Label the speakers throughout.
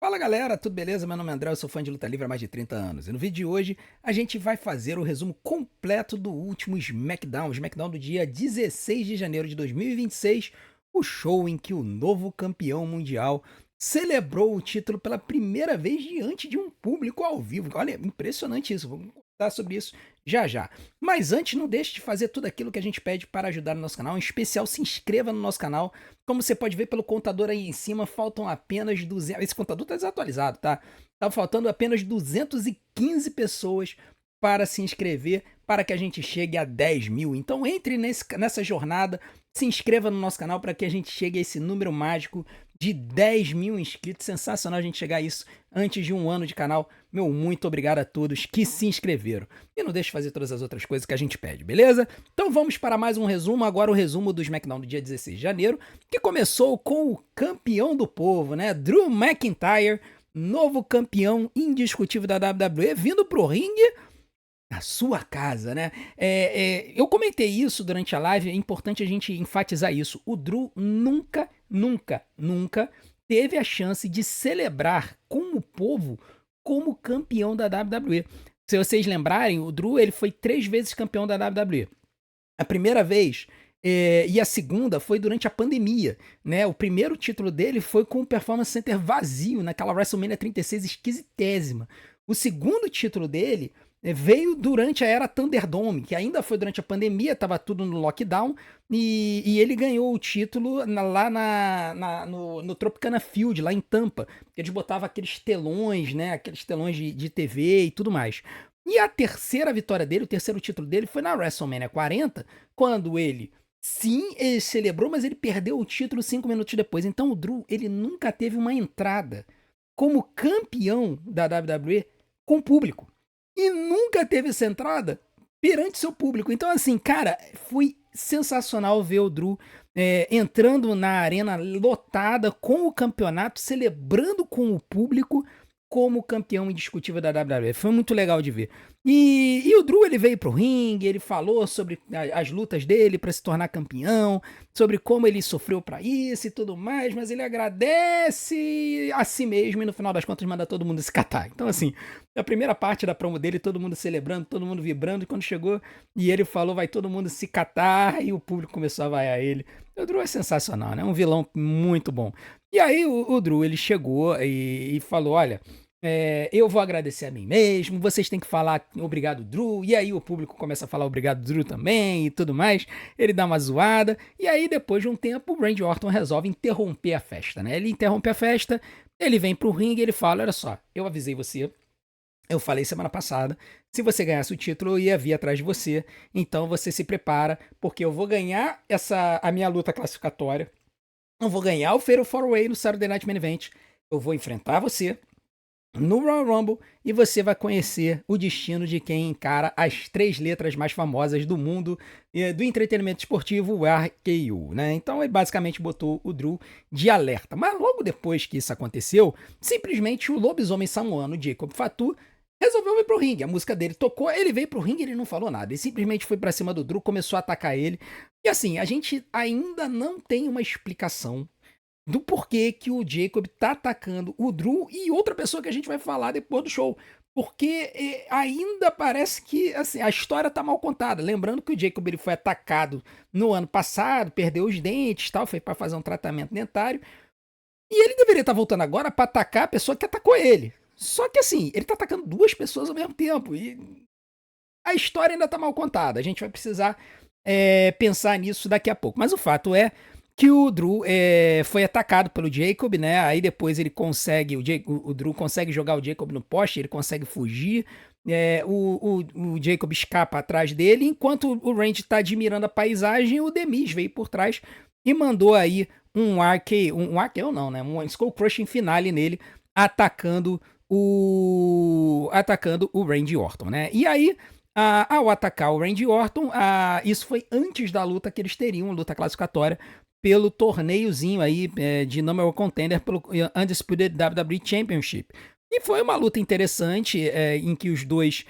Speaker 1: Fala galera, tudo beleza? Meu nome é André, eu sou fã de luta livre há mais de 30 anos. E no vídeo de hoje a gente vai fazer o resumo completo do último SmackDown, o SmackDown do dia 16 de janeiro de 2026, o show em que o novo campeão mundial celebrou o título pela primeira vez diante de um público ao vivo. Olha, impressionante isso, vamos contar sobre isso já já. Mas antes, não deixe de fazer tudo aquilo que a gente pede para ajudar no nosso canal, em especial se inscreva no nosso canal. Como você pode ver pelo contador aí em cima, faltam apenas 200. Esse contador tá desatualizado, tá? Tá faltando apenas 215 pessoas para se inscrever, para que a gente chegue a 10 mil. Então entre nessa jornada, se inscreva no nosso canal para que a gente chegue a esse número mágico de 10 mil inscritos. Sensacional a gente chegar a isso antes de um ano de canal. Meu, muito obrigado a todos que se inscreveram. E não deixe de fazer todas as outras coisas que a gente pede, beleza? Então vamos para mais um resumo. Agora o resumo do SmackDown do dia 16 de janeiro, que começou com o campeão do povo, né? Drew McIntyre, novo campeão indiscutível da WWE, vindo pro ringue na sua casa, né? Eu comentei isso durante a live, é importante a gente enfatizar isso. O Drew nunca teve a chance de celebrar com o povo como campeão da WWE. Se vocês lembrarem, o Drew ele foi 3 vezes campeão da WWE. A primeira vez e a segunda foi durante a pandemia, né? O primeiro título dele foi com o Performance Center vazio, naquela WrestleMania 36 esquisitésima. O segundo título dele veio durante a era Thunderdome, que ainda foi durante a pandemia, tava tudo no lockdown, e ele ganhou o título lá no Tropicana Field, lá em Tampa, que eles botavam aqueles telões, né? Aqueles telões de TV e tudo mais. E a terceira vitória dele, o terceiro título dele, foi na WrestleMania 40, quando ele, sim, ele celebrou, mas ele perdeu o título 5 minutos depois. Então o Drew, ele nunca teve uma entrada como campeão da WWE com público. E nunca teve essa entrada perante seu público. Então, assim, cara, foi sensacional ver o Drew entrando na arena lotada com o campeonato, celebrando com o público como campeão indiscutível da WWE. Foi muito legal de ver. E o Drew, ele veio pro ringue, ele falou sobre as lutas dele para se tornar campeão, sobre como ele sofreu para isso e tudo mais, mas ele agradece a si mesmo e no final das contas manda todo mundo se catar. Então, assim, a primeira parte da promo dele, todo mundo celebrando, todo mundo vibrando, e quando chegou e ele falou, vai todo mundo se catar, e o público começou a vaiar ele. O Drew é sensacional, né? Um vilão muito bom. E aí o Drew, ele chegou e falou, olha, eu vou agradecer a mim mesmo, vocês têm que falar obrigado, Drew, e aí o público começa a falar obrigado, Drew, também, e tudo mais, ele dá uma zoada, e aí depois de um tempo o Randy Orton resolve interromper a festa, né? Ele interrompe a festa, ele vem pro ringue e ele fala, olha só, eu avisei você, eu falei semana passada, se você ganhasse o título eu ia vir atrás de você, então você se prepara, porque eu vou ganhar a minha luta classificatória, eu vou ganhar o Fatal 4-Way no Saturday Night Main Event, eu vou enfrentar você no Royal Rumble e você vai conhecer o destino de quem encara as 3 letras mais famosas do mundo do entretenimento esportivo, o RKO, né? Então ele basicamente botou o Drew de alerta. Mas logo depois que isso aconteceu, simplesmente o lobisomem samoano Jacob Fatu resolveu ir pro ringue. A música dele tocou, ele veio pro ringue e ele não falou nada. Ele simplesmente foi pra cima do Drew, começou a atacar ele. E assim, a gente ainda não tem uma explicação do porquê que o Jacob tá atacando o Drew e outra pessoa que a gente vai falar depois do show. Porque ainda parece que assim, a história tá mal contada. Lembrando que o Jacob ele foi atacado no ano passado, perdeu os dentes, tal, foi para fazer um tratamento dentário. E ele deveria estar voltando agora para atacar a pessoa que atacou ele. Só que assim, ele tá atacando 2 pessoas ao mesmo tempo. E a história ainda tá mal contada. A gente vai precisar pensar nisso daqui a pouco. Mas o fato é que o Drew foi atacado pelo Jacob, né? Aí depois ele consegue, o Drew consegue jogar o Jacob no poste, ele consegue fugir. O Jacob escapa atrás dele, enquanto o Randy tá admirando a paisagem, o The Miz veio por trás e mandou aí um RKO não, né? Um Skull Crushing Finale nele, atacando o Randy Orton, né? E aí, ao atacar o Randy Orton, isso foi antes da luta que eles teriam, luta classificatória, pelo torneiozinho aí de Number One Contender pelo Undisputed WWE Championship. E foi uma luta interessante em que os dois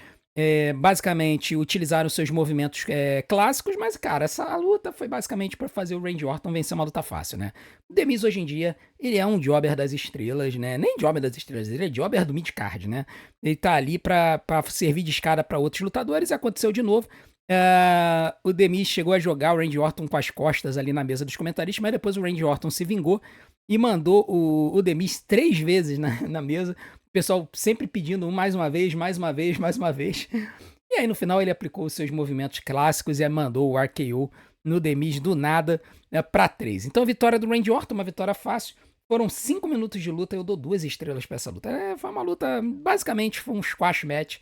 Speaker 1: basicamente utilizaram seus movimentos clássicos, mas, cara, essa luta foi basicamente para fazer o Randy Orton vencer uma luta fácil, né? O The Miz hoje em dia, ele é um jobber das estrelas, né? Nem jobber das estrelas, ele é jobber do mid-card, né? Ele tá ali pra servir de escada para outros lutadores e aconteceu de novo. O The Miz chegou a jogar o Randy Orton com as costas ali na mesa dos comentaristas, mas depois o Randy Orton se vingou e mandou o The Miz 3 vezes na mesa. O pessoal sempre pedindo mais uma vez, mais uma vez, mais uma vez. E aí no final ele aplicou os seus movimentos clássicos e mandou o RKO no The Miz do nada para 3. Então vitória do Randy Orton, uma vitória fácil. Foram 5 minutos de luta, eu dou 2 estrelas para essa luta. Foi uma luta, basicamente foi um squash match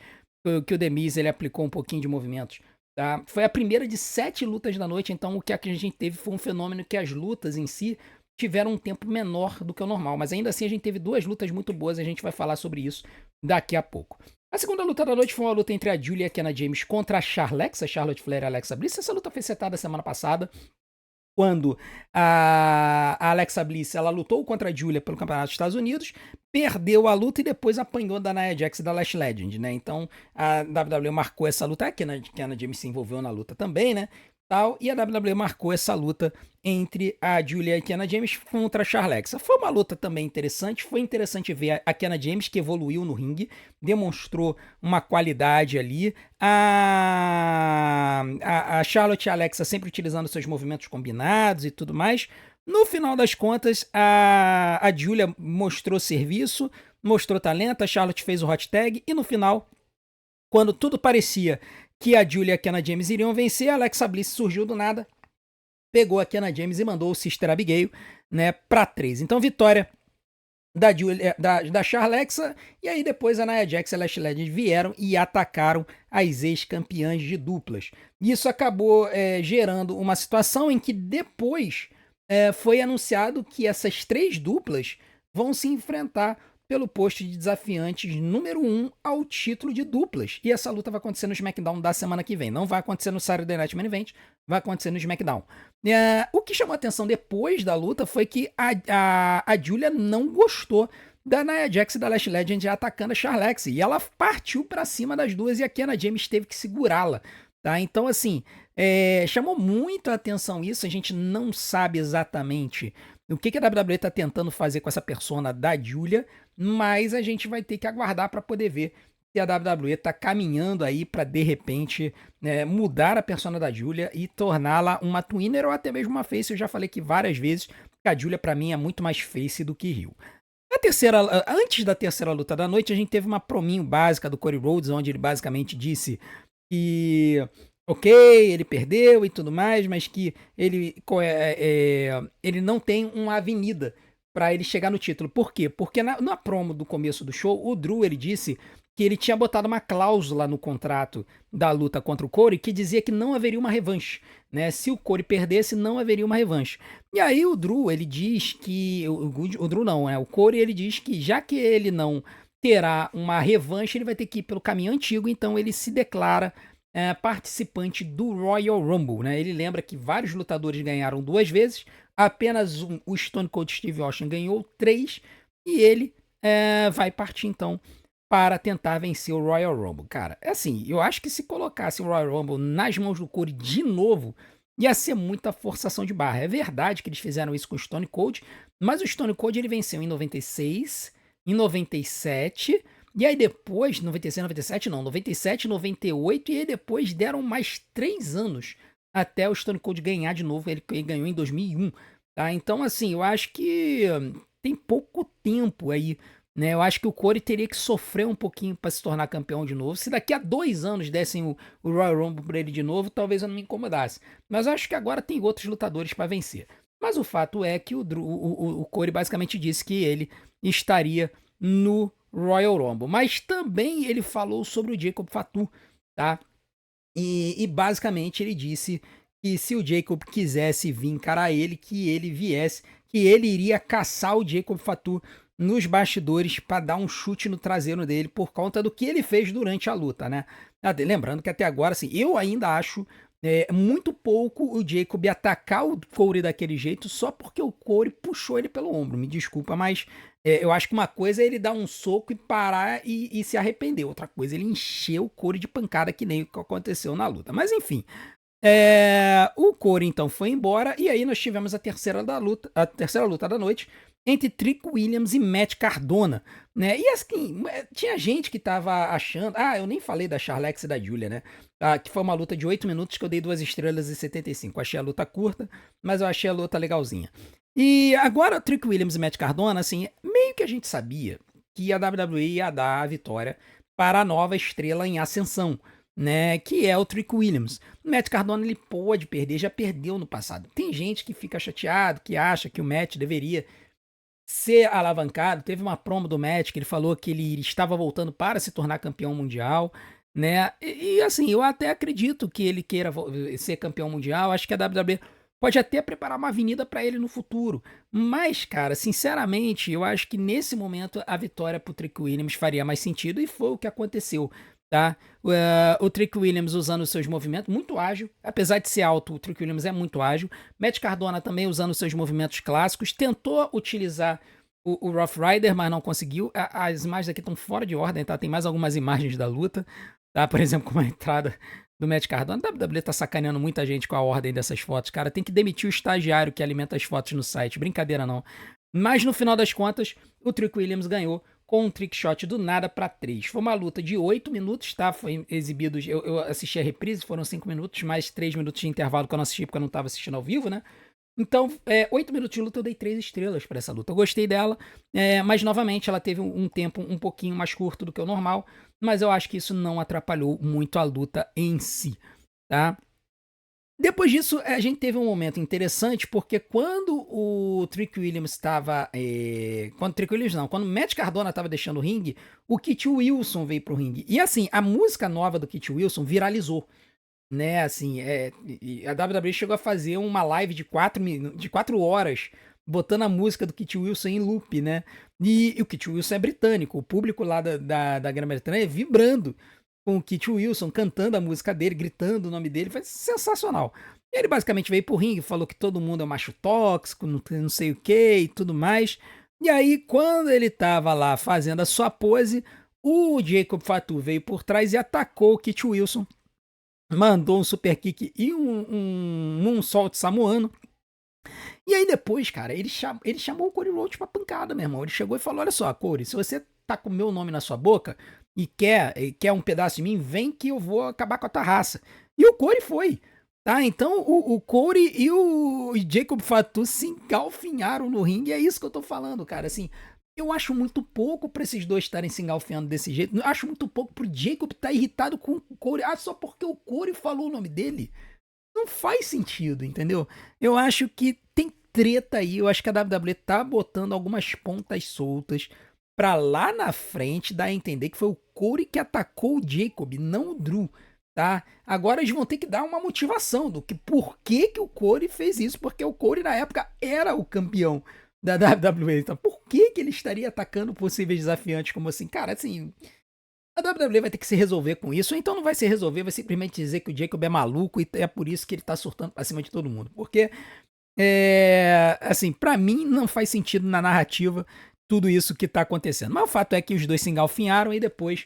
Speaker 1: que o The Miz ele aplicou um pouquinho de movimentos. Tá? Foi a primeira de 7 lutas da noite, então o que a gente teve foi um fenômeno que as lutas em si tiveram um tempo menor do que o normal, mas ainda assim a gente teve 2 lutas muito boas e a gente vai falar sobre isso daqui a pouco. A segunda luta da noite foi uma luta entre a Julia Kenna James contra a Charlotte Flair e a Alexa Bliss. Essa luta foi setada semana passada, quando a Alexa Bliss ela lutou contra a Julia pelo Campeonato dos Estados Unidos, perdeu a luta e depois apanhou da Nia Jax e da Lash Legend, né? Então a WWE marcou essa luta, a Kenna James se envolveu na luta também, né? Tal, e a WWE marcou essa luta entre a Julia e a Kenna James contra a Charlexa. Foi uma luta também interessante, foi interessante ver a Kenna James que evoluiu no ringue, demonstrou uma qualidade ali. A Charlotte e a Alexa sempre utilizando seus movimentos combinados e tudo mais. No final das contas, a Julia mostrou serviço, mostrou talento, a Charlotte fez o hot tag e no final, quando tudo parecia que a Julia e a Kenna James iriam vencer, a Alexa Bliss surgiu do nada, pegou a Kenna James e mandou o Sister Abigail, né, para 3. Então, vitória da Charlexa, e aí depois a Nia Jax e a Lash Legend vieram e atacaram as ex-campeãs de duplas. Isso acabou gerando uma situação em que depois foi anunciado que essas 3 duplas vão se enfrentar pelo posto de desafiantes número 1 ao título de duplas. E essa luta vai acontecer no SmackDown da semana que vem. Não vai acontecer no Saturday Night Main Event, vai acontecer no SmackDown. O que chamou a atenção depois da luta foi que a Julia não gostou da Nia Jax e da Lash Legend atacando a Charlexa. E ela partiu pra cima das duas e a Kenna James teve que segurá-la. Tá? Então, assim, chamou muito a atenção isso. A gente não sabe exatamente o que a WWE está tentando fazer com essa persona da Julia, mas a gente vai ter que aguardar para poder ver se a WWE está caminhando aí para, de repente, mudar a persona da Julia e torná-la uma twinner ou até mesmo uma face. Eu já falei aqui várias vezes que a Julia, para mim, é muito mais face do que heel. Antes da terceira luta da noite, a gente teve uma prominho básica do Cody Rhodes, onde ele basicamente disse que ok, ele perdeu e tudo mais, mas que ele não tem uma avenida para ele chegar no título. Por quê? Porque na promo do começo do show, o Drew ele disse que ele tinha botado uma cláusula no contrato da luta contra o Cody que dizia que não haveria uma revanche, né? Se o Cody perdesse, não haveria uma revanche. E aí o Drew, ele diz que... O Drew não, né? O Cody, ele diz que já que ele não terá uma revanche, ele vai ter que ir pelo caminho antigo, então ele se declara participante do Royal Rumble, né? Ele lembra que vários lutadores ganharam 2 vezes, apenas o Stone Cold Steve Austin ganhou 3, e ele vai partir então para tentar vencer o Royal Rumble. Cara, assim, eu acho que se colocasse o Royal Rumble nas mãos do Cody de novo, ia ser muita forçação de barra. É verdade que eles fizeram isso com o Stone Cold, mas o Stone Cold ele venceu em 96, em 97... E aí depois, 96, 97 não, 97, 98, e aí depois deram mais 3 anos até o Stone Cold ganhar de novo, ele ganhou em 2001, tá? Então assim, eu acho que tem pouco tempo aí, né? Eu acho que o Cody teria que sofrer um pouquinho para se tornar campeão de novo. Se daqui a 2 anos dessem o Royal Rumble para ele de novo, talvez eu não me incomodasse. Mas eu acho que agora tem outros lutadores para vencer. Mas o fato é que o Cody basicamente disse que ele estaria no Royal Rumble, mas também ele falou sobre o Jacob Fatu, tá? E basicamente ele disse que se o Jacob quisesse vir encarar ele, que ele viesse, que ele iria caçar o Jacob Fatu nos bastidores para dar um chute no traseiro dele por conta do que ele fez durante a luta, né? Lembrando que até agora, assim, eu ainda acho muito pouco o Jacob atacar o Cody daquele jeito só porque o Cody puxou ele pelo ombro. Me desculpa, mas Eu acho que uma coisa é ele dar um soco e parar e se arrepender. Outra coisa é ele encher o Corey de pancada, que nem o que aconteceu na luta. Mas enfim, o Corey então foi embora e aí nós tivemos a terceira luta da noite entre Trick Williams e Matt Cardona, né? E assim, tinha gente que tava achando, eu nem falei da Charlex e da Julia, né? Que foi uma luta de 8 minutos que eu dei 2 estrelas e 75. Achei a luta curta, mas eu achei a luta legalzinha. E agora Trick Williams e Matt Cardona, assim, meio que a gente sabia que a WWE ia dar a vitória para a nova estrela em ascensão, né, que é o Trick Williams. O Matt Cardona ele pode perder, já perdeu no passado. Tem gente que fica chateado, que acha que o Matt deveria ser alavancado. Teve uma promo do Matt que ele falou que ele estava voltando para se tornar campeão mundial, né? E assim, eu até acredito que ele queira ser campeão mundial. Acho que a WWE pode até preparar uma avenida para ele no futuro. Mas, cara, sinceramente, eu acho que nesse momento a vitória pro Trick Williams faria mais sentido e foi o que aconteceu. Tá? O Trick Williams usando os seus movimentos, muito ágil, apesar de ser alto, o Trick Williams é muito ágil. Matt Cardona também usando os seus movimentos clássicos, tentou utilizar o Rough Rider, mas não conseguiu. As imagens aqui estão fora de ordem, tá? Tem mais algumas imagens da luta, tá? Por exemplo, como a entrada do Matt Cardona. A WWE tá sacaneando muita gente com a ordem dessas fotos, cara. Tem que demitir o estagiário que alimenta as fotos no site, brincadeira não. Mas no final das contas, o Trick Williams ganhou com um trick shot do nada para 3. Foi uma luta de 8 minutos, tá? Foi exibido. Eu assisti a reprise, foram 5 minutos, mais 3 minutos de intervalo que eu não assisti porque eu não estava assistindo ao vivo, né? Então, 8 minutos de luta, eu dei 3 estrelas para essa luta. Eu gostei dela, mas novamente ela teve um tempo um pouquinho mais curto do que o normal, mas eu acho que isso não atrapalhou muito a luta em si, tá? Depois disso, a gente teve um momento interessante, porque quando o Trick Williams estava. Quando o Matt Cardona estava deixando o ringue, o Kit Wilson veio pro ringue. E assim, a música nova do Kit Wilson viralizou. Né, assim, e a WWE chegou a fazer uma live de 4 horas, botando a música do Kit Wilson em loop, né? E o Kit Wilson é britânico, o público lá da Grã-Bretanha vibrando com o Kit Wilson, cantando a música dele, gritando o nome dele, foi sensacional. Ele basicamente veio pro ringue, falou que todo mundo é um macho tóxico, não sei o que e tudo mais. E aí, quando ele tava lá fazendo a sua pose, o Jacob Fatu veio por trás e atacou o Kit Wilson, mandou um super kick e um moonsault samoano. E aí depois, cara, ele chamou o Cody Rhodes pra pancada, meu irmão. Ele chegou e falou, olha só, Cody, se você tá com o meu nome na sua boca e quer um pedaço de mim, vem que eu vou acabar com a tua raça. E o Cody foi, tá? Então o Cody e o Jacob Fatu se engalfinharam no ringue, e é isso que eu tô falando, cara, assim. Eu acho muito pouco pra esses dois estarem se engalfinhando desse jeito. Eu acho muito pouco pro Jacob estar irritado com o Corey. Só porque o Corey falou o nome dele. Não faz sentido, entendeu? Eu acho que tem treta aí. Eu acho que a WWE tá botando algumas pontas soltas pra lá na frente dar a entender que foi o Corey que atacou o Jacob, não o Drew, tá? Agora eles vão ter que dar uma motivação do que por que o Corey fez isso. Porque o Corey na época era o campeão da WWE. Então, por que ele estaria atacando possíveis desafiantes como assim? Cara, assim, a WWE vai ter que se resolver com isso, ou então não vai se resolver, vai simplesmente dizer que o Jacob é maluco e é por isso que ele tá surtando pra cima de todo mundo. Porque, assim, pra mim não faz sentido na narrativa tudo isso que tá acontecendo. Mas o fato é que os dois se engalfinharam e depois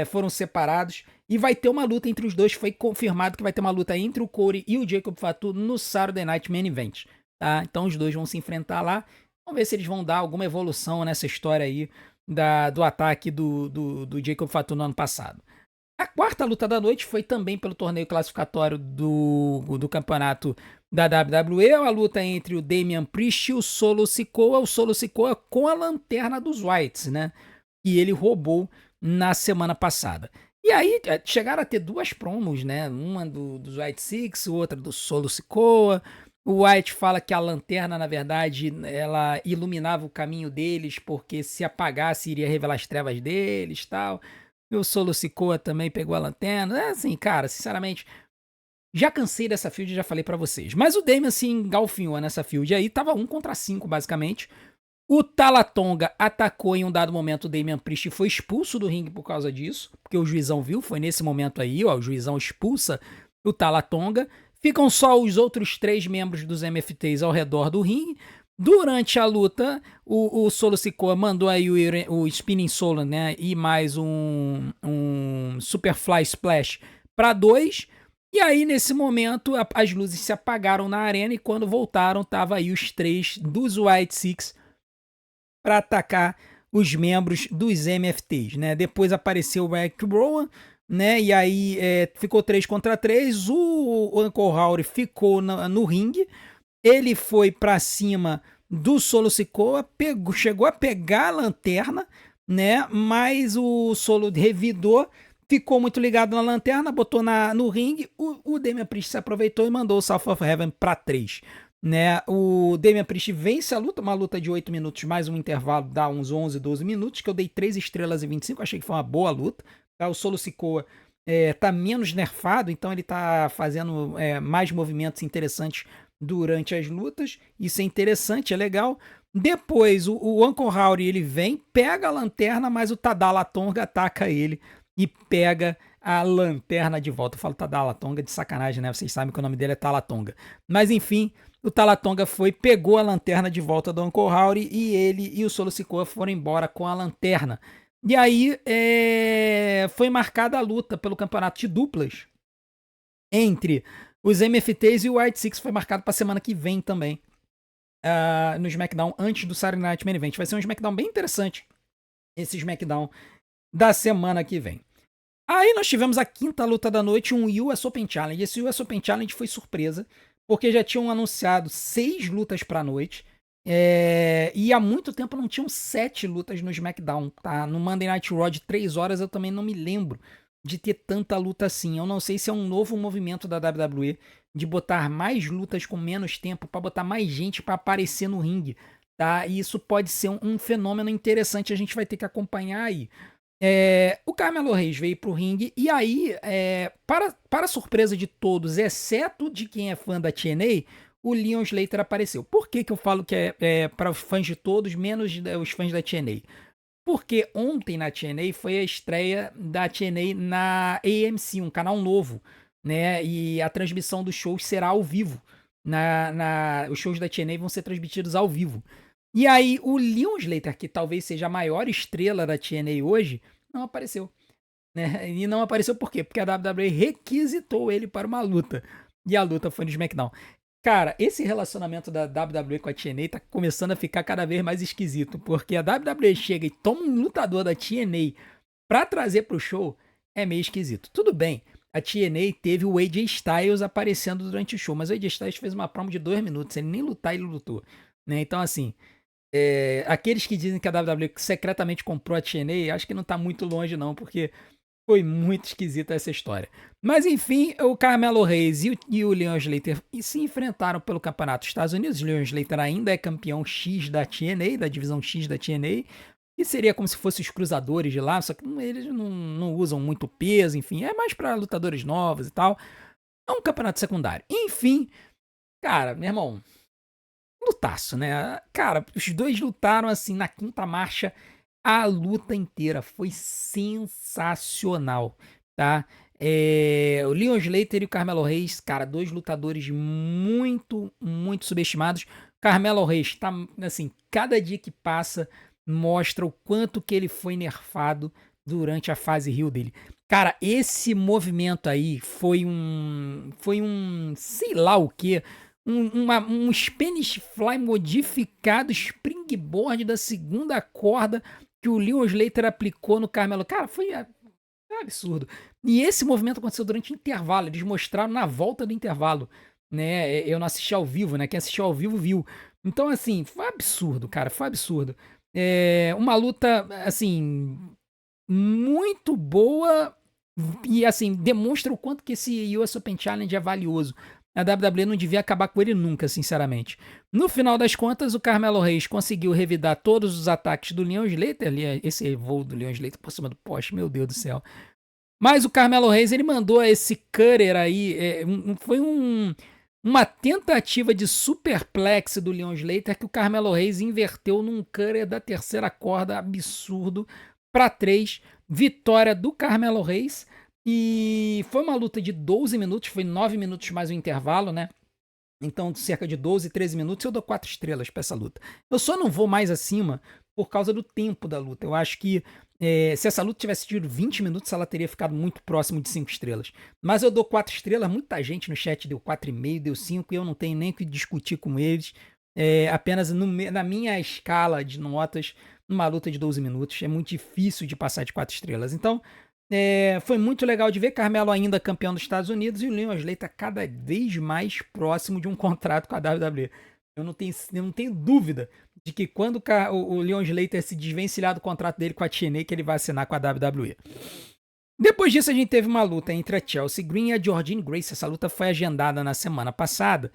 Speaker 1: foram separados. E vai ter uma luta entre os dois, foi confirmado que vai ter uma luta entre o Corey e o Jacob Fatu no Saturday Night Main Event. Tá? Então os dois vão se enfrentar lá. Vamos ver se eles vão dar alguma evolução nessa história aí do ataque do Jacob Fatu no ano passado. A quarta luta da noite foi também pelo torneio classificatório do campeonato da WWE, a luta entre o Damian Priest e o Solo Sikoa com a lanterna dos Whites, né? E ele roubou na semana passada. E aí chegaram a ter 2 promos, né? Uma dos White Six, outra do Solo Sikoa. O White fala que a lanterna, na verdade, ela iluminava o caminho deles, porque se apagasse iria revelar as trevas deles, tal. E o Solo Sikoa também pegou a lanterna. É assim, cara, sinceramente, já cansei dessa field, já falei pra vocês. Mas o Damian se engalfinhou nessa field aí, tava 1 contra 5, basicamente. O Talatonga atacou em um dado momento o Damian Priest e foi expulso do ringue por causa disso, porque o juizão viu, foi nesse momento aí, ó, o juizão expulsa o Talatonga. Ficam só os outros 3 membros dos MFTs ao redor do ringue. Durante a luta, o Solo Sikoa mandou aí o Spinning Solo, né? E mais um Superfly Splash para 2. E aí, nesse momento, as luzes se apagaram na arena e quando voltaram, tava aí os 3 dos White Six para atacar os membros dos MFTs, né? Depois apareceu o Eric Rowan, né? E aí ficou 3 contra 3. O Uncle Howdy ficou no ringue. Ele foi para cima do Solo Sikoa, chegou a pegar a lanterna, né? Mas o Solo revidou, ficou muito ligado na lanterna, botou no ringue. O Damian Priest se aproveitou e mandou o South of Heaven para 3. Né? O Damian Priest vence a luta, uma luta de 8 minutos, mais um intervalo, dá uns 11, 12 minutos, que eu dei 3 estrelas e 25, achei que foi uma boa luta. Tá? O Solo Sikoa tá menos nerfado, então ele tá fazendo mais movimentos interessantes durante as lutas. Isso é interessante, é legal. Depois o Uncle Howdy ele vem, pega a lanterna, mas o Tadala Tonga ataca ele e pega a lanterna de volta. Eu falo Tadala Tonga de sacanagem, né? Vocês sabem que o nome dele é Talatonga. Mas enfim, o Talatonga pegou a lanterna de volta do Uncle Howdy e ele e o Solo Sikoa foram embora com a lanterna. E aí foi marcada a luta pelo campeonato de duplas entre os MFTs e o White Six. Foi marcado para semana que vem também. No SmackDown, antes do Saturday Night Main Event. Vai ser um SmackDown bem interessante. Esse SmackDown da semana que vem. Aí nós tivemos a quinta luta da noite, um US Open Challenge. Esse US Open Challenge foi surpresa, porque já tinham anunciado 6 lutas pra noite. E há muito tempo não tinham 7 lutas no SmackDown, tá? No Monday Night Raw de 3 horas eu também não me lembro de ter tanta luta assim. Eu não sei se é um novo movimento da WWE de botar mais lutas com menos tempo, pra botar mais gente pra aparecer no ringue, tá? E isso pode ser um fenômeno interessante, a gente vai ter que acompanhar aí. O Carmelo Reis veio pro ringue e aí, para surpresa de todos, exceto de quem é fã da TNA, o Leon Slater apareceu. Por que eu falo que é para os fãs de todos, menos os fãs da TNA? Porque ontem na TNA foi a estreia da TNA na AMC, um canal novo, né? E a transmissão dos shows será ao vivo. Os shows da TNA vão ser transmitidos ao vivo. E aí, o Leon Slater, que talvez seja a maior estrela da TNA hoje, não apareceu. Né? E não apareceu por quê? Porque a WWE requisitou ele para uma luta. E a luta foi no SmackDown. Cara, esse relacionamento da WWE com a TNA tá começando a ficar cada vez mais esquisito. Porque a WWE chega e toma um lutador da TNA pra trazer pro show, é meio esquisito. Tudo bem, a TNA teve o AJ Styles aparecendo durante o show, mas o AJ Styles fez uma promo de 2 minutos. Ele nem lutar, ele lutou. Né? Então, assim, aqueles que dizem que a WWE secretamente comprou a TNA, acho que não tá muito longe não, porque foi muito esquisita essa história. Mas enfim, o Carmelo Reis e o Leon Slater se enfrentaram pelo campeonato dos Estados Unidos. O Leon Slater ainda é campeão X da TNA, da divisão X da TNA, e seria como se fossem os cruzadores de lá, só que eles não usam muito peso, enfim, é mais para lutadores novos e tal. É um campeonato secundário. Enfim, cara, meu irmão, lutaço, né? Cara, os dois lutaram assim na quinta marcha a luta inteira. Foi sensacional, tá? O Leon Slater e o Carmelo Reis, cara, 2 lutadores muito, muito subestimados. Carmelo Reis tá, assim, cada dia que passa mostra o quanto que ele foi nerfado durante a fase heel dele. Cara, esse movimento aí foi um, sei lá o que, um Spanish Fly modificado, springboard da segunda corda que o Leon Slater aplicou no Carmelo. Cara, foi absurdo. E esse movimento aconteceu durante o intervalo, eles mostraram na volta do intervalo, né? Eu não assisti ao vivo, né? Quem assistiu ao vivo viu. Então, assim, foi absurdo, cara, foi absurdo. Uma luta, assim, muito boa e, assim, demonstra o quanto que esse US Open Challenge é valioso. A WWE não devia acabar com ele nunca, sinceramente. No final das contas, o Carmelo Reis conseguiu revidar todos os ataques do Leon Slater. Esse voo do Leon Slater por cima do poste, meu Deus do céu. Mas o Carmelo Reis, ele mandou esse cutter aí. Foi uma tentativa de superplex do Leon Slater que o Carmelo Reis inverteu num cutter da terceira corda absurdo para 3. Vitória do Carmelo Reis. E foi uma luta de 12 minutos, foi 9 minutos mais o intervalo, né? Então, cerca de 12, 13 minutos, eu dou 4 estrelas pra essa luta. Eu só não vou mais acima por causa do tempo da luta. Eu acho que se essa luta tivesse tido 20 minutos, ela teria ficado muito próximo de 5 estrelas. Mas eu dou 4 estrelas, muita gente no chat deu 4,5, deu 5, e eu não tenho nem o que discutir com eles. Apenas na minha escala de notas, numa luta de 12 minutos, é muito difícil de passar de 4 estrelas. Então, foi muito legal de ver Carmelo ainda campeão dos Estados Unidos e o Leon Slater cada vez mais próximo de um contrato com a WWE. Eu não tenho dúvida de que quando o Leon Slater se desvencilhar do contrato dele com a TNA, que ele vai assinar com a WWE. Depois disso, a gente teve uma luta entre a Chelsea Green e a Jordynne Grace. Essa luta foi agendada na semana passada.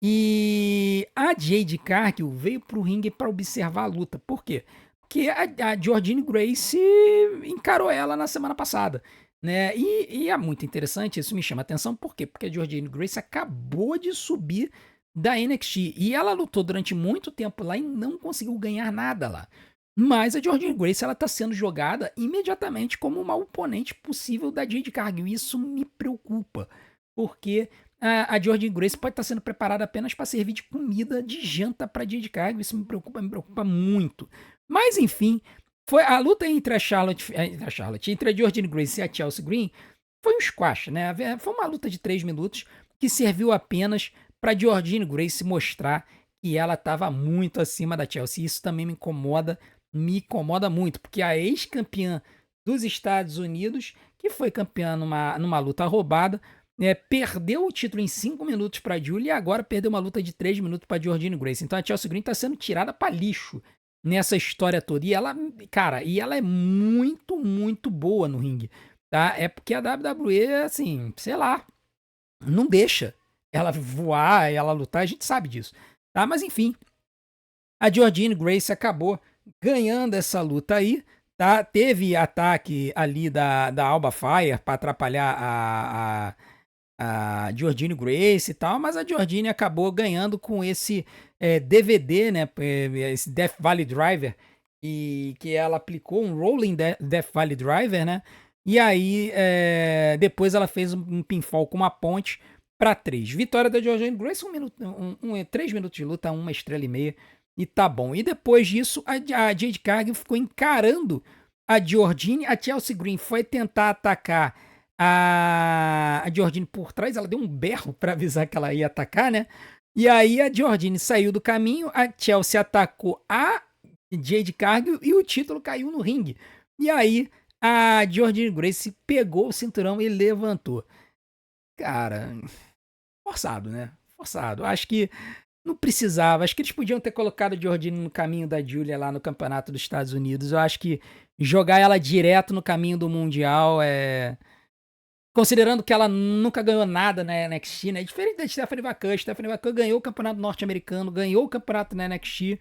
Speaker 1: E a Jade Cargill veio pro ringue para observar a luta. Por quê? Porque a Jordynne Grace encarou ela na semana passada, né? E é muito interessante, isso me chama a atenção. Por quê? Porque a Jordynne Grace acabou de subir da NXT e ela lutou durante muito tempo lá e não conseguiu ganhar nada lá. Mas a Jordynne Grace, ela tá sendo jogada imediatamente como uma oponente possível da Jade Cargill. E isso me preocupa, porque a Jordynne Grace pode estar sendo preparada apenas para servir de comida, de janta para Jade Cargill. Isso me preocupa muito. Mas enfim, foi a luta entre entre a Jordynne Grace e a Chelsea Green foi um squash, né? Foi uma luta de 3 minutos que serviu apenas para Jordynne Grace mostrar que ela estava muito acima da Chelsea. Isso também me incomoda muito, porque a ex-campeã dos Estados Unidos, que foi campeã numa luta roubada, perdeu o título em 5 minutos para Julie e agora perdeu uma luta de 3 minutos para Jordynne Grace. Então a Chelsea Green está sendo tirada para lixo nessa história toda. E ela, cara, ela é muito, muito boa no ringue, tá? É porque a WWE, assim, sei lá, não deixa ela voar, ela lutar, a gente sabe disso, tá? Mas enfim, a Jordynne Grace acabou ganhando essa luta aí, tá? Teve ataque ali da Alba Fire para atrapalhar a Jordynne Grace e tal, mas a Jordynne acabou ganhando com esse DVD, né? Esse Death Valley Driver, e que ela aplicou um Rolling Death Valley Driver, né? E aí depois ela fez um pinfall com uma ponte para 3. Vitória da Jordynne Grace, 3 minutos de luta, 1,5 estrelas. E tá bom. E depois disso, a Jade Cargill ficou encarando a Jordynne. A Chelsea Green foi tentar atacar a Jordynne por trás. Ela deu um berro para avisar que ela ia atacar, né? E aí a Jordynne saiu do caminho. A Chelsea atacou a Jade Cargill e o título caiu no ringue. E aí a Jordynne Grace pegou o cinturão e levantou. Cara, forçado, né? Forçado. Acho que não precisava. Acho que eles podiam ter colocado a Jordynne no caminho da Julia lá no Campeonato dos Estados Unidos. Eu acho que jogar ela direto no caminho do Mundial considerando que ela nunca ganhou nada na NXT, né? Diferente da Stephanie McMahon. Stephanie McMahon ganhou o Campeonato Norte-Americano, ganhou o Campeonato na NXT.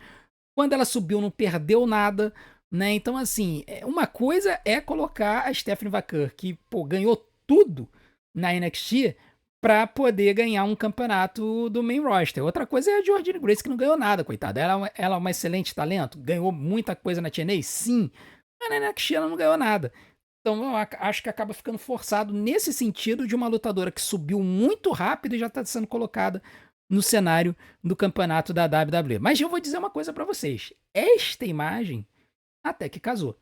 Speaker 1: Quando ela subiu, não perdeu nada, né? Então, assim, uma coisa é colocar a Stephanie McMahon, que, pô, ganhou tudo na NXT, pra poder ganhar um campeonato do main roster. Outra coisa é a Jordynne Grace, que não ganhou nada, coitada. Ela é uma excelente talento, ganhou muita coisa na TNA, sim, mas na NXT ela não ganhou nada. Então eu acho que acaba ficando forçado nesse sentido de uma lutadora que subiu muito rápido e já está sendo colocada no cenário do campeonato da WWE. Mas eu vou dizer uma coisa para vocês. Esta imagem até que casou,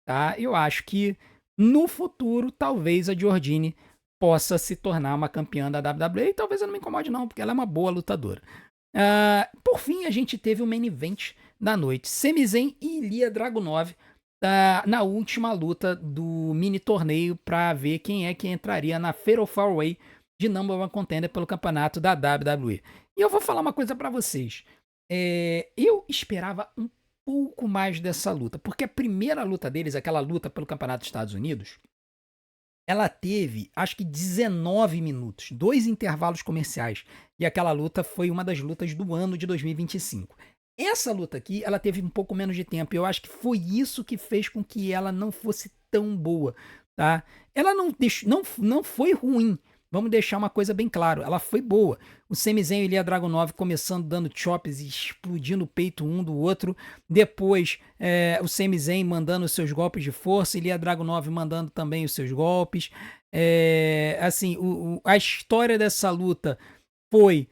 Speaker 1: tá? Eu acho que no futuro talvez a Jordynne possa se tornar uma campeã da WWE e talvez eu não me incomode não, porque ela é uma boa lutadora. Por fim, a gente teve o main event da noite. Sami Zayn e Ilya Dragunov na última luta do mini torneio para ver quem é que entraria na Fatal 4-Way de Number One Contender pelo campeonato da WWE. E eu vou falar uma coisa para vocês. Eu esperava um pouco mais dessa luta, porque a primeira luta deles, aquela luta pelo campeonato dos Estados Unidos, ela teve, acho que 19 minutos, 2 intervalos comerciais. E aquela luta foi uma das lutas do ano de 2025. Essa luta aqui, ela teve um pouco menos de tempo. E eu acho que foi isso que fez com que ela não fosse tão boa, tá? Ela não foi ruim. Vamos deixar uma coisa bem claro. Ela foi boa. O Sami Zayn e o Ilya Dragunov começando dando chops e explodindo o peito um do outro. Depois, o Sami Zayn mandando os seus golpes de força. Ilya Dragunov mandando também os seus golpes. Assim, a história dessa luta foi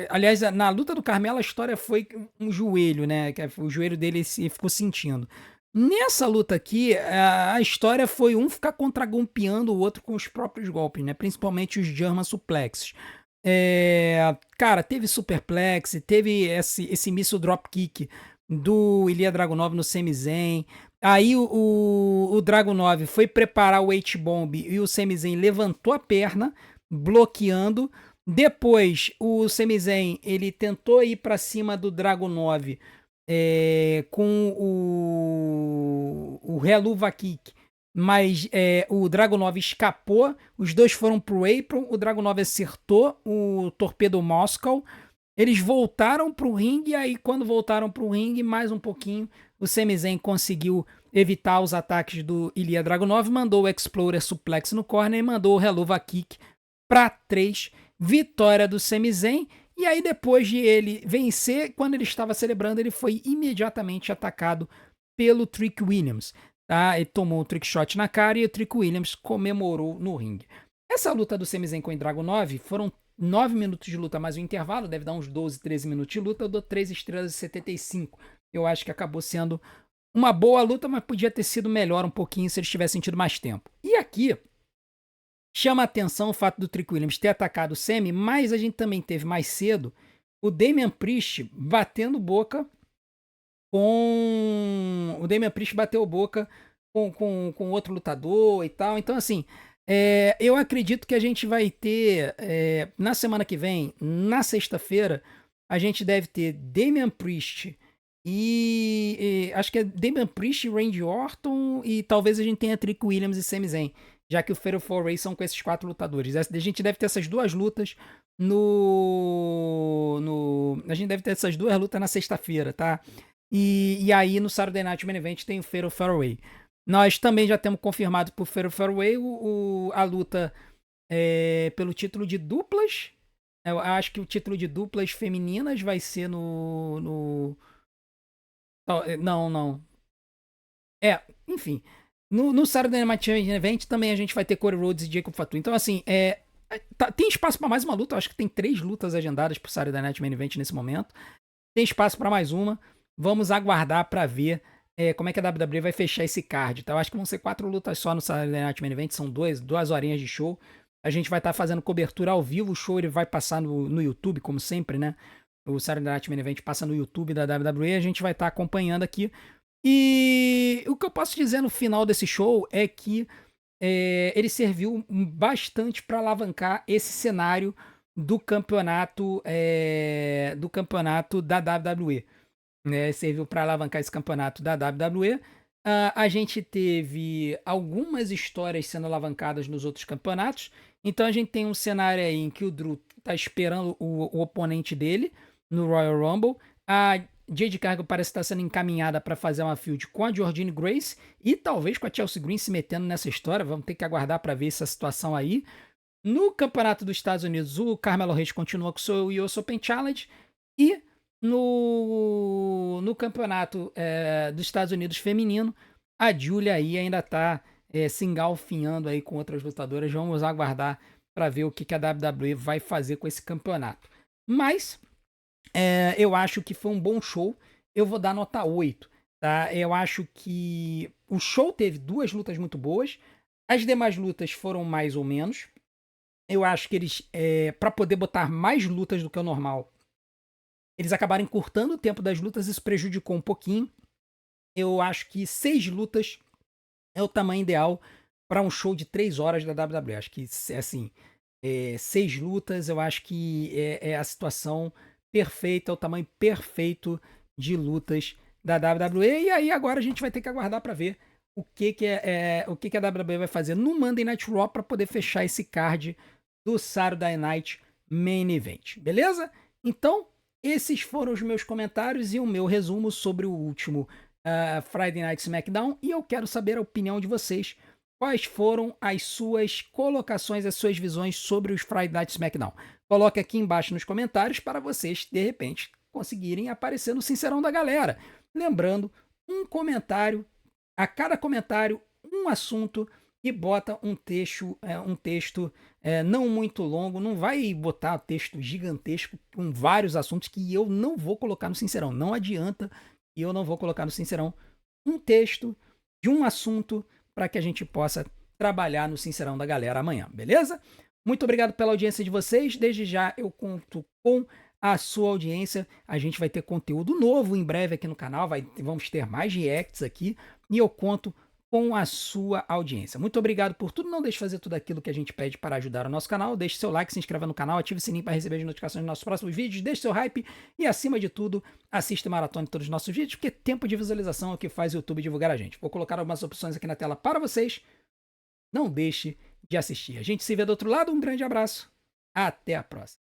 Speaker 1: Aliás, na luta do Carmelo, a história foi um joelho, né? O joelho dele ficou sentindo. Nessa luta aqui, a história foi um ficar contragolpeando o outro com os próprios golpes, né? Principalmente os German suplexes. Cara, teve superplex, teve esse missile dropkick do Ilya Dragunov no Semizen. Aí o Dragunov foi preparar o H-Bomb e o Semizen levantou a perna, bloqueando. Depois, o Semizen, ele tentou ir para cima do Dragunov com o Reluva Kick, mas o Dragunov escapou, os dois foram pro apron, o Dragunov acertou o Torpedo Moscow, eles voltaram pro ringue, e aí quando voltaram pro ringue, mais um pouquinho, o Semizen conseguiu evitar os ataques do Ilya Dragunov, mandou o Explorer Suplex no corner e mandou o Reluva Kick para 3, vitória do Semizen. E aí, depois de ele vencer, quando ele estava celebrando, ele foi imediatamente atacado pelo Trick Williams. Tá? Ele tomou um trick shot na cara e o Trick Williams comemorou no ringue. Essa luta do Semizen com o Dragunov foram 9 minutos de luta mais um intervalo, deve dar uns 12, 13 minutos de luta. Eu dou 3 estrelas e 75. Eu acho que acabou sendo uma boa luta, mas podia ter sido melhor um pouquinho se eles tivessem tido mais tempo. E aqui, chama a atenção o fato do Trick Williams ter atacado o Semi, mas a gente também teve mais cedo o Damian Priest batendo boca com... O Damian Priest bateu boca com outro lutador e tal. Então, assim, eu acredito que a gente vai ter, na semana que vem, na sexta-feira, a gente deve ter Damian Priest e acho que é Damian Priest, Randy Orton e talvez a gente tenha Trick Williams e Sami Zayn, já que o Fatal 4-Way são com esses 4 lutadores. A gente deve ter essas 2 lutas a gente deve ter essas 2 lutas na sexta-feira, tá? E aí no Saturday Night Main Event tem o Fatal 4-Way. Nós também já temos confirmado pro Fatal 4-Way a luta pelo título de duplas. Eu acho que o título de duplas femininas vai ser Não. Enfim. No Saturday Night Main Event também a gente vai ter Cody Rhodes e Jacob Fatu. Então, assim, tem espaço para mais uma luta. Eu acho que tem 3 lutas agendadas pro Saturday Night Main Event nesse momento. Tem espaço para mais uma. Vamos aguardar para ver como é que a WWE vai fechar esse card. Tá? Eu acho que vão ser 4 lutas só no Saturday Night Main Event. São 2 horinhas de show. A gente vai estar fazendo cobertura ao vivo. O show ele vai passar no YouTube, como sempre, né? O Saturday Night Main Event passa no YouTube da WWE. A gente vai estar acompanhando aqui. E o que eu posso dizer no final desse show é que ele serviu bastante para alavancar esse cenário do campeonato da WWE. Né? Serviu para alavancar esse campeonato da WWE. A gente teve algumas histórias sendo alavancadas nos outros campeonatos. Então a gente tem um cenário aí em que o Drew está esperando o oponente dele no Royal Rumble. A Jade Cargill parece estar sendo encaminhada para fazer uma feud com a Jordynne Grace e talvez com a Chelsea Green se metendo nessa história. Vamos ter que aguardar para ver essa situação aí. No campeonato dos Estados Unidos, o Carmelo Hayes continua com o seu US Open Challenge. E no campeonato dos Estados Unidos feminino, a Julia aí ainda está se engalfinhando aí com outras lutadoras. Vamos aguardar para ver o que a WWE vai fazer com esse campeonato. Mas eu acho que foi um bom show. Eu vou dar nota 8. Tá? Eu acho que o show teve 2 lutas muito boas. As demais lutas foram mais ou menos. Eu acho que eles, para poder botar mais lutas do que o normal, eles acabaram encurtando o tempo das lutas. Isso prejudicou um pouquinho. Eu acho que 6 lutas é o tamanho ideal para um show de 3 horas da WWE. Acho que, assim, 6 lutas, eu acho que é a situação perfeita, é o tamanho perfeito de lutas da WWE. E aí agora a gente vai ter que aguardar para ver o que a WWE vai fazer no Monday Night Raw para poder fechar esse card do Saturday Night Main Event. Beleza? Então, esses foram os meus comentários e o meu resumo sobre o último Friday Night SmackDown. E eu quero saber a opinião de vocês. Quais foram as suas colocações, as suas visões sobre os Friday Night SmackDown? Coloque aqui embaixo nos comentários para vocês, de repente, conseguirem aparecer no Sincerão da Galera. Lembrando, um comentário, a cada comentário, um assunto, e bota um texto não muito longo, não vai botar texto gigantesco com vários assuntos que eu não vou colocar no Sincerão. Não adianta e eu não vou colocar no Sincerão um texto de um assunto para que a gente possa trabalhar no Sincerão da galera amanhã, beleza? Muito obrigado pela audiência de vocês. Desde já eu conto com a sua audiência. A gente vai ter conteúdo novo em breve aqui no canal. Vamos ter mais reacts aqui e eu conto com a sua audiência. Muito obrigado por tudo. Não deixe de fazer tudo aquilo que a gente pede para ajudar o nosso canal. Deixe seu like, se inscreva no canal, ative o sininho para receber as notificações dos nossos próximos vídeos. Deixe seu hype e, acima de tudo, assista e maratone todos os nossos vídeos, porque tempo de visualização é o que faz o YouTube divulgar a gente. Vou colocar algumas opções aqui na tela para vocês. Não deixe de assistir. A gente se vê do outro lado. Um grande abraço. Até a próxima.